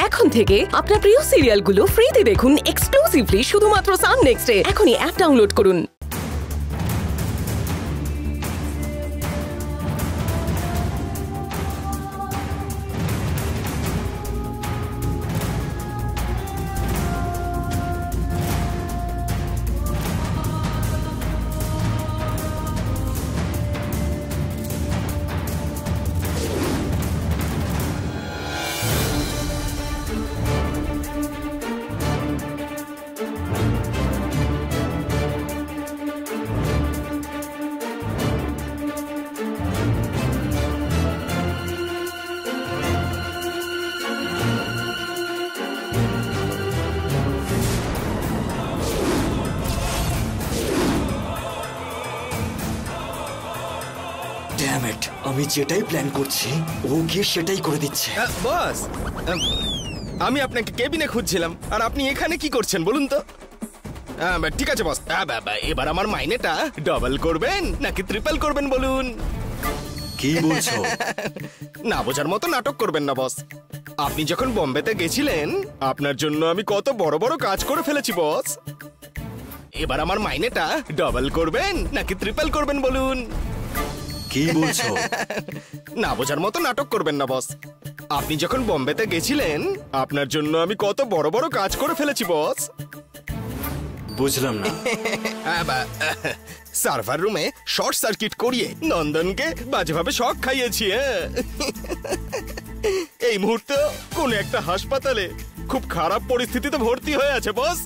এখন থেকে আপনার প্রিয় সিরিয়ালগুলো ফ্রিতে দেখুন এক্সক্লুসিভলি শুধুমাত্র সান নেক্সটে। এখনই অ্যাপ ডাউনলোড করুন। আমি যেটাই প্ল্যান করছি ও গিয়ে সেটাই করে দিচ্ছে। বস, আমি আপনাকে কেবিনে খুঁজছিলাম আর আপনি এখানে কি করছেন বলুন তো? ঠিক আছে বস, এবার আমার মাইনেটা ডাবল করবেন নাকি ট্রিপল করবেন বলুন? কি বলছো? না বোঝার মতো নাটক করবেন না বস। আপনি যখন বোম্বেতে গেছিলেন আপনার জন্য আমি কত বড় বড় কাজ করে ফেলেছি বস। এবার আমার মাইনেটা ডাবল করবেন নাকি ট্রিপল করবেন বলুন? কি বলছো? না বোঝার মতো নাটক করবেন না বস। আপনি যখন বোম্বেতে গেছিলেন আপনার জন্য আমি কত বড় বড় কাজ করে ফেলেছি বস। বুঝলাম না। সার্ভার রুমে শর্ট সার্কিট করিয়ে নন্দনকে বাজেভাবে শক খাইয়েছি। এই মুহূর্তে কোন একটা হাসপাতালে খুব খারাপ পরিস্থিতিতে ভর্তি হয়ে আছে বস।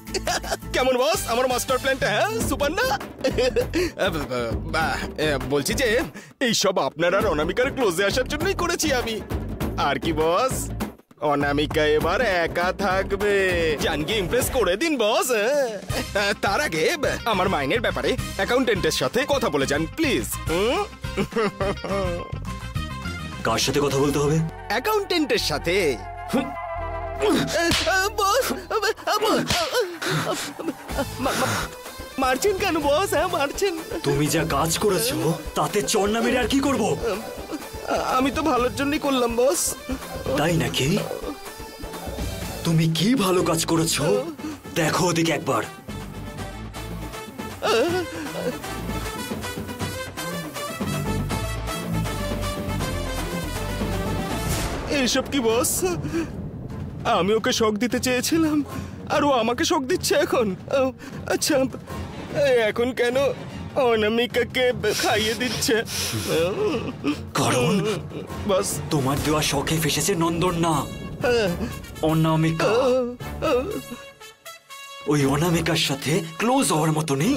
কেমন বস আমার মাস্টার প্ল্যানটা? সুপার না? বলছি যে এইসব আপনার আর অনামিকার ক্লোজে আসার জন্যই করেছি আমি। আর কি বস, অনামিকা এবার একা থাকবে। জানকে ইমপ্রেস করে দিন বস। তার আগে আমার মাইনের ব্যাপারে অ্যাকাউন্টেন্টের সাথে কথা বলে যান প্লিজ। কার সাথে কথা বলতে হবে? অ্যাকাউন্টেন্টের সাথে। মারছেন কেন বস? মারছেন? তুমি যা কাজ করেছো তাতে চর না মেরে আর কি করব? আমি তো ভালোর জন্যই করলাম বস। তাই নাকি? তুমি কি ভালো কাজ করেছো দেখো ওদিকে একবার। এইসব কি বস? আমি ওকে শক দিতে চেয়েছিলাম আর ও আমাকে শক দিচ্ছে এখন। আচ্ছা এখন কেন অনামিকাকে খাইয়ে দিচ্ছে? কারণ বস তোমার দেওয়া শখে ফেসেছে নন্দন না অনামিকা। ওই অনামিকার সাথে ক্লোজ হওয়ার মতো নেই।